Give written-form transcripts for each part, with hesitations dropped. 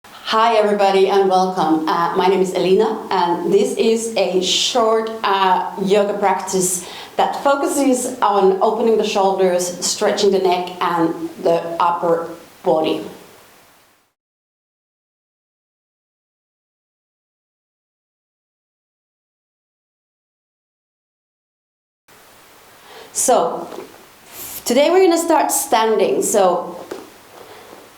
Hi everybody and welcome. My name is Elina and this is a short yoga practice that focuses on opening the shoulders, stretching the neck and the upper body. So today we're going to start standing. So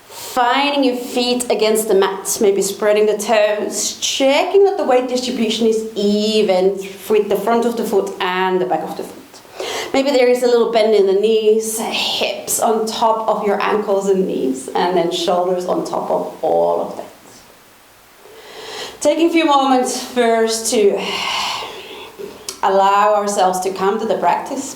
finding your feet against the mat, maybe spreading the toes, checking that the weight distribution is even with the front of the foot and the back of the foot. Maybe there is a little bend in the knees, hips on top of your ankles and knees, and then shoulders on top of all of that. Taking a few moments first to allow ourselves to come to the practice.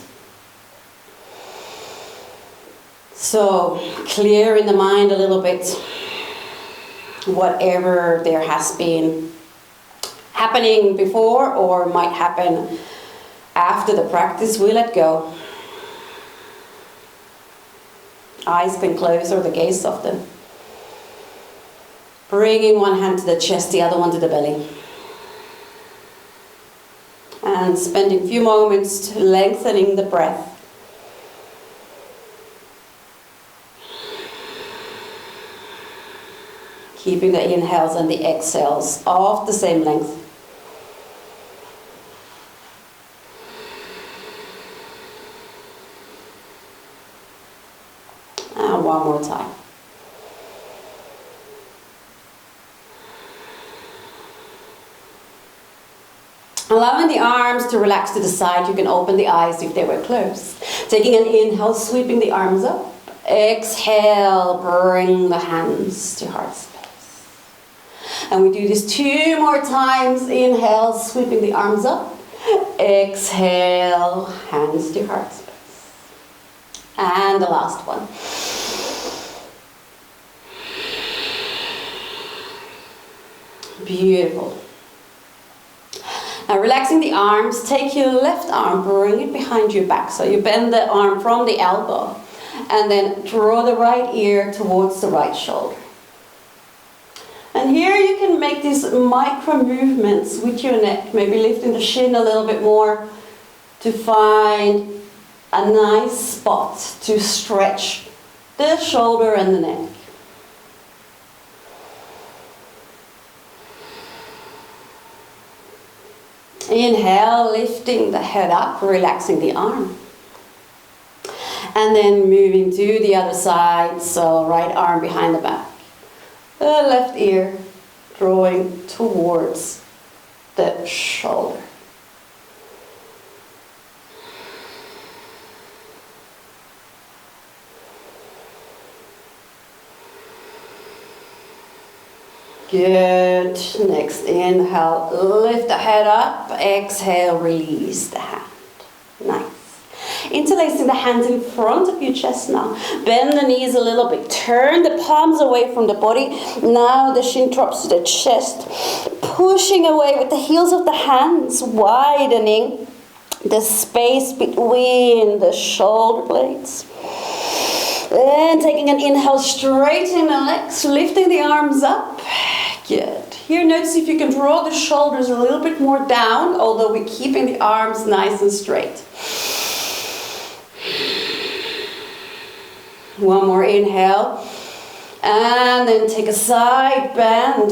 So, clear in the mind a little bit whatever there has been happening before or might happen after the practice, we let go. Eyes can close or the gaze soften. Bringing one hand to the chest, the other one to the belly. And spending a few moments lengthening the breath. Keeping the inhales and the exhales of the same length. And one more time. Allowing the arms to relax to the side, you can open the eyes if they were closed. Taking an inhale, sweeping the arms up. Exhale, bring the hands to heart space. And we do this 2 more times. Inhale, sweeping the arms up. Exhale, hands to heart space. And the last one. Beautiful. Now relaxing the arms, take your left arm, bring it behind your back. So you bend the arm from the elbow. And then draw the right ear towards the right shoulder. And here you can make these micro movements with your neck, maybe lifting the shin a little bit more to find a nice spot to stretch the shoulder and the neck. Inhale, lifting the head up, relaxing the arm. And then moving to the other side, so right arm behind the back. The left ear drawing towards the shoulder. Good. Next inhale, lift the head up. Exhale, release the hand. Nice. Interlacing the hands in front of your chest now. Bend the knees a little bit. Turn the palms away from the body. Now the shin drops to the chest. Pushing away with the heels of the hands. Widening the space between the shoulder blades. Then taking an inhale, straightening the legs. Lifting the arms up. Good. Here notice if you can draw the shoulders a little bit more down, although we're keeping the arms nice and straight. One more inhale, and then take a side bend.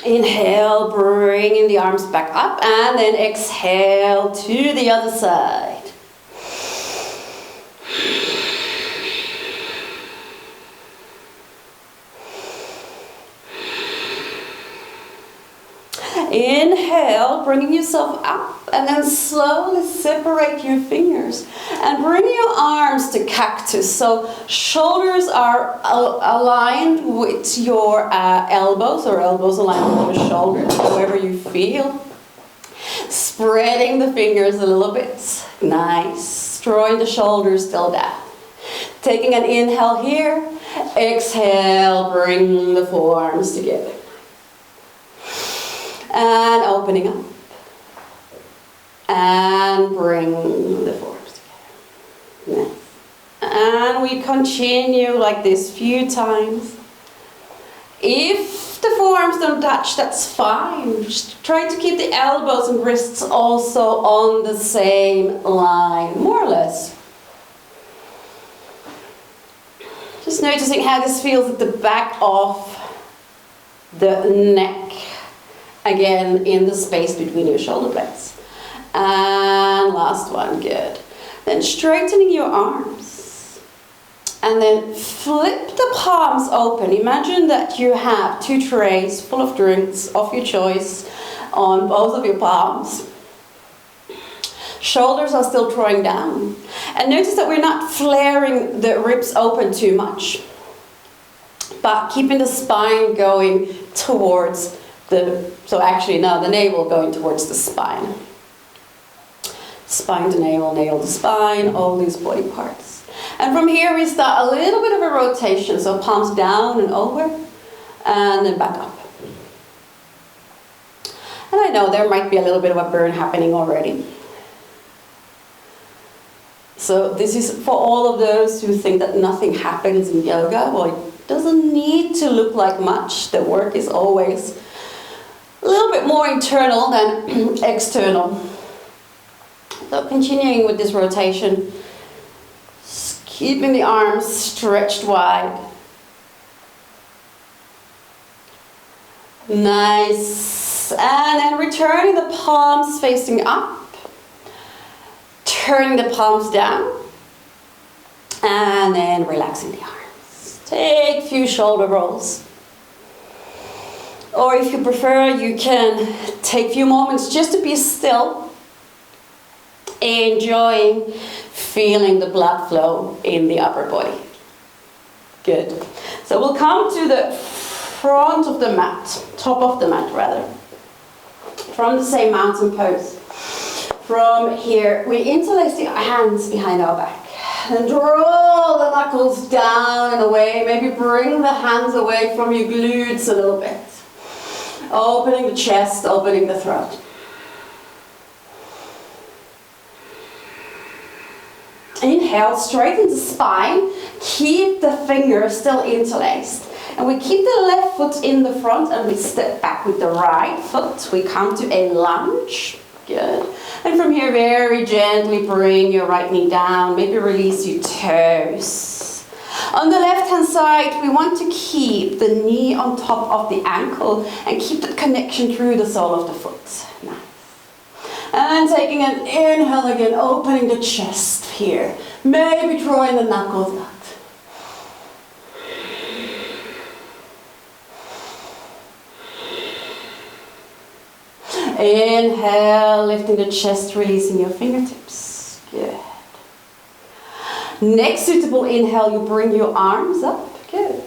Inhale, bringing the arms back up, and then exhale to the other side. Inhale, bringing yourself up, and then slowly separate your fingers and bring your arms to cactus. So shoulders are aligned with your elbows, or elbows aligned with your shoulders, however you feel. Spreading the fingers a little bit. Nice. Drawing the shoulders still down. Taking an inhale here. Exhale, bring the forearms together. And opening up. And bring the forearms together. And we continue like this a few times. If the forearms don't touch, that's fine. Just try to keep the elbows and wrists also on the same line, more or less. Just noticing how this feels at the back of the neck. Again, in the space between your shoulder blades. And last one, good. Then straightening your arms. And then flip the palms open. Imagine that you have 2 trays full of drinks of your choice on both of your palms. Shoulders are still drawing down. And notice that we're not flaring the ribs open too much, but keeping the spine going towards the navel going towards the spine. Spine to navel, navel to spine, all these body parts. And from here we start a little bit of a rotation, so palms down and over, and then back up. And I know there might be a little bit of a burn happening already. So this is for all of those who think that nothing happens in yoga. Well, it doesn't need to look like much. The work is always a little bit more internal than external. So continuing with this rotation, just keeping the arms stretched wide. Nice. And then returning the palms facing up. Turning the palms down. And then relaxing the arms. Take a few shoulder rolls. Or if you prefer, you can take a few moments just to be still, enjoying feeling the blood flow in the upper body. Good. So we'll come to the front of the mat, top of the mat rather, from the same mountain pose. From here, we interlace the hands behind our back and draw the knuckles down and away. Maybe bring the hands away from your glutes a little bit. Opening the chest, opening the throat. Inhale, straighten the spine. Keep the fingers still interlaced. And we keep the left foot in the front and we step back with the right foot. We come to a lunge. Good. And from here, very gently bring your right knee down. Maybe release your toes. On the left hand side, we want to keep the knee on top of the ankle and keep that connection through the sole of the foot. Nice. And taking an inhale again, opening the chest here. Maybe drawing the knuckles out. Inhale, lifting the chest, releasing your fingertips. Good. Next suitable inhale, you bring your arms up. Good.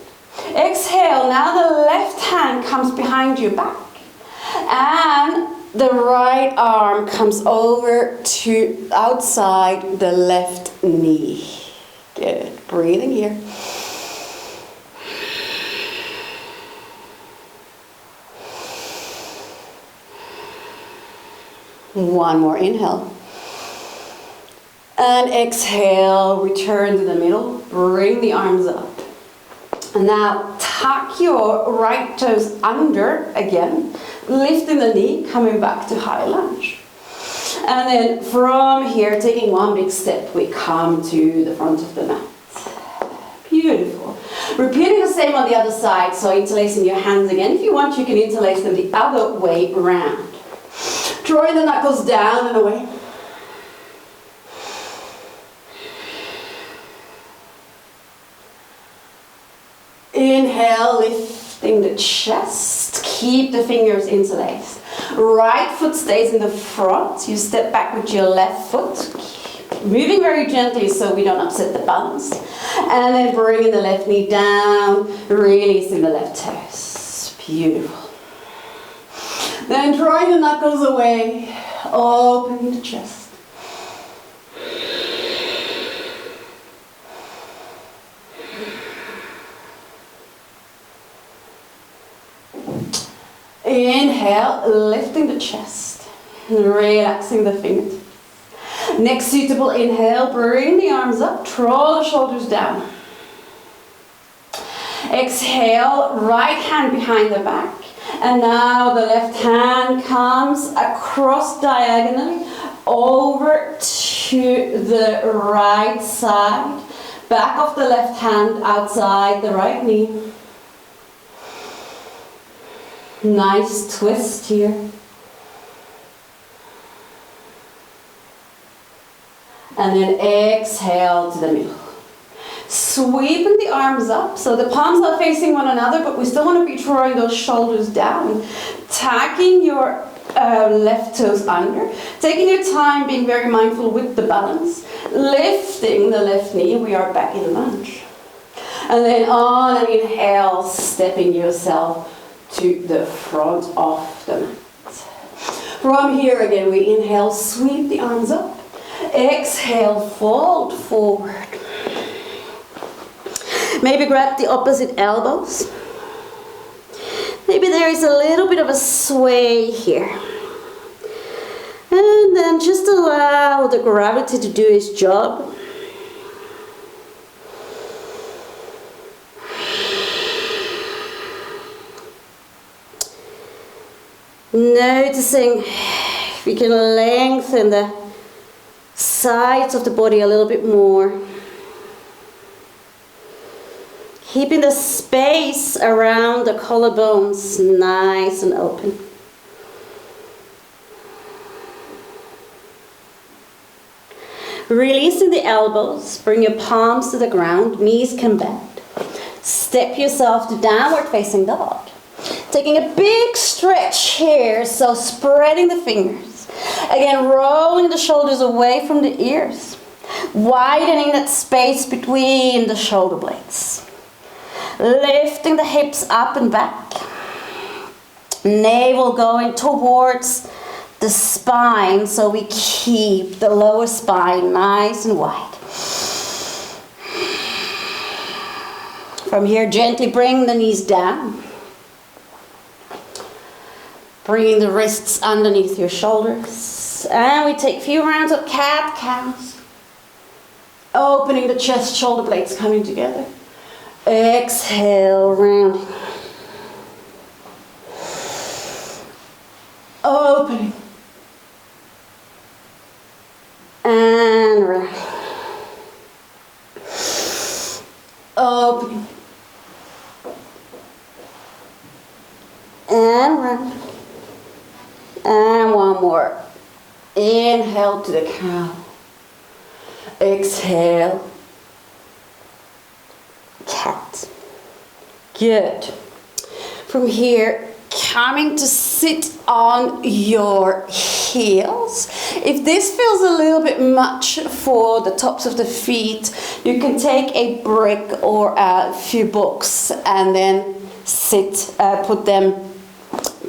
Exhale, now the left hand comes behind your back. And the right arm comes over to outside the left knee. Good. Breathing here. One more inhale. And exhale, return to the middle. Bring the arms up. And now tuck your right toes under again. Lifting the knee, coming back to high lunge. And then from here, taking one big step, we come to the front of the mat. Beautiful. Repeating the same on the other side, so interlacing your hands again. If you want, you can interlace them the other way around. Drawing the knuckles down and away. Inhale, lifting the chest. Keep the fingers interlaced. Right foot stays in the front. You step back with your left foot. Moving very gently so we don't upset the buns. And then bringing the left knee down. Releasing the left toes. Beautiful. Then drawing the knuckles away, opening the chest. Inhale, lifting the chest, relaxing the fingers. Next suitable inhale, bring the arms up, draw the shoulders down. Exhale, right hand behind the back. And now the left hand comes across diagonally over to the right side. Back of the left hand outside the right knee. Nice twist here. And then exhale to the middle. Sweeping the arms up, so the palms are facing one another, but we still want to be drawing those shoulders down. Tacking your left toes under. Taking your time, being very mindful with the balance. Lifting the left knee, we are back in lunge. And then on an inhale, stepping yourself to the front of the mat. From here again, we inhale, sweep the arms up. Exhale, fold forward. Maybe grab the opposite elbows. Maybe there is a little bit of a sway here. And then just allow the gravity to do its job. Noticing if we can lengthen the sides of the body a little bit more. Keeping the space around the collarbones nice and open. Releasing the elbows, bring your palms to the ground, knees can bend. Step yourself to downward facing dog. Taking a big stretch here, so spreading the fingers. Again, rolling the shoulders away from the ears. Widening that space between the shoulder blades. Lifting the hips up and back. Navel going towards the spine, so we keep the lower spine nice and wide. From here, gently bring the knees down. Bringing the wrists underneath your shoulders. And we take a few rounds of cat-cows. Opening the chest, shoulder blades coming together. Exhale, rounding. Opening. And rounding. Opening. And rounding. And one more. Inhale to the cow. Exhale. Cat. Good. From here, coming to sit on your heels. If this feels a little bit much for the tops of the feet, you can take a brick or a few books and then sit, put them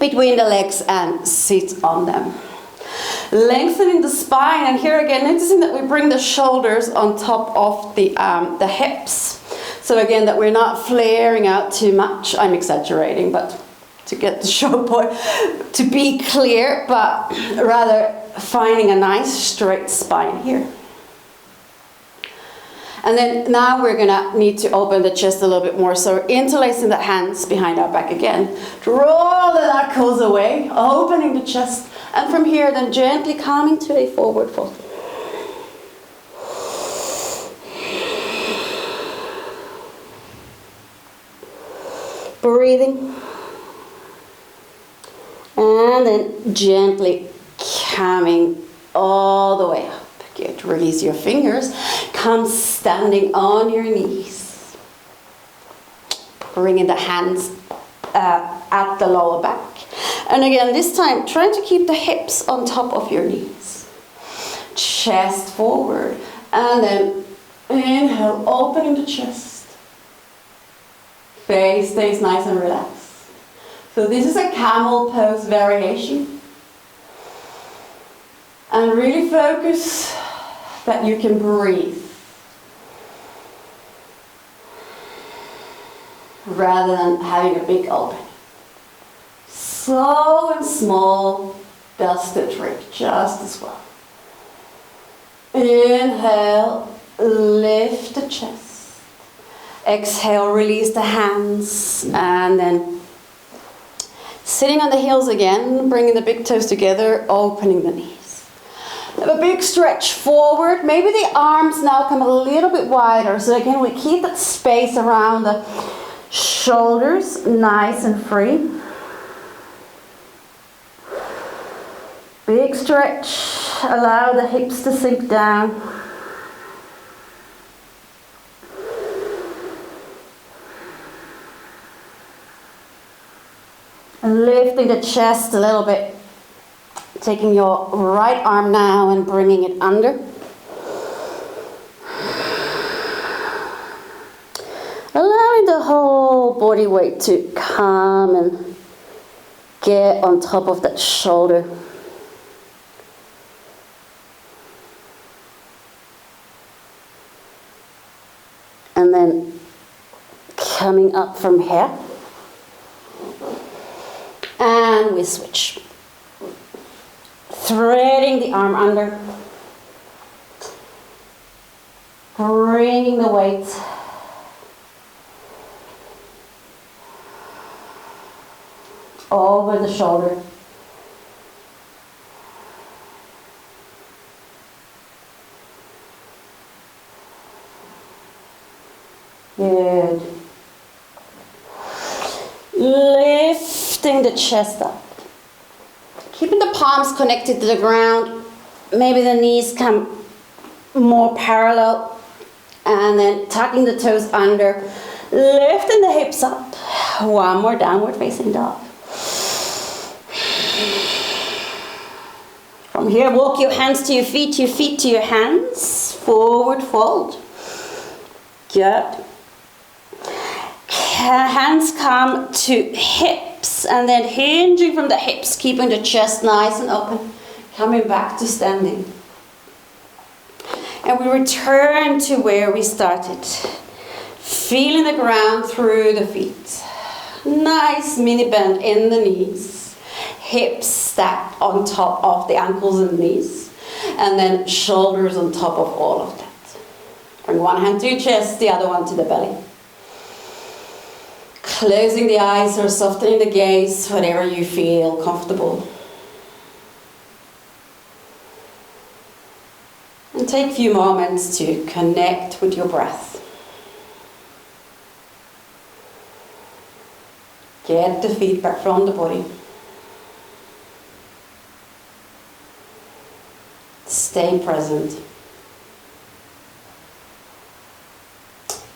between the legs and sit on them. Lengthening the spine, and here again, noticing that we bring the shoulders on top of the hips. So again, that we're not flaring out too much. I'm exaggerating, but to get the show point to be clear, but rather finding a nice straight spine here. And then now we're gonna need to open the chest a little bit more. So we're interlacing the hands behind our back again. Draw the knuckles away, opening the chest. And from here, then gently coming to a forward fold. Breathing. And then gently coming all the way up. Good. Release your fingers. Come standing on your knees. Bringing the hands at the lower back. And again, this time, trying to keep the hips on top of your knees. Chest forward. And then inhale, opening the chest. Face stays nice and relaxed. So this is a camel pose variation. And really focus that you can breathe. Rather than having a big open. Slow and small does the trick just as well. Inhale, lift the chest. Exhale, release the hands, and then sitting on the heels again, bringing the big toes together, opening the knees. Have a big stretch forward. Maybe the arms now come a little bit wider. So again, we keep that space around the shoulders, nice and free. Big stretch. Allow the hips to sink down. And lifting the chest a little bit. Taking your right arm now and bringing it under. Allowing the whole body weight to come and get on top of that shoulder. And then coming up from here. And we switch. Threading the arm under. Bringing the weight over the shoulder. Good. Lifting the chest up. Keeping the palms connected to the ground. Maybe the knees come more parallel. And then tucking the toes under. Lifting the hips up. One more downward facing dog. From here, walk your hands to your feet to your hands. Forward fold. Good. Hands come to hips and then hinging from the hips, keeping the chest nice and open, coming back to standing. And we return to where we started. Feeling the ground through the feet. Nice mini bend in the knees. Hips stacked on top of the ankles and knees. And then shoulders on top of all of that. Bring one hand to your chest, the other one to the belly. Closing the eyes or softening the gaze, whatever you feel comfortable. And take a few moments to connect with your breath. Get the feedback from the body. Stay present.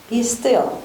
Be still.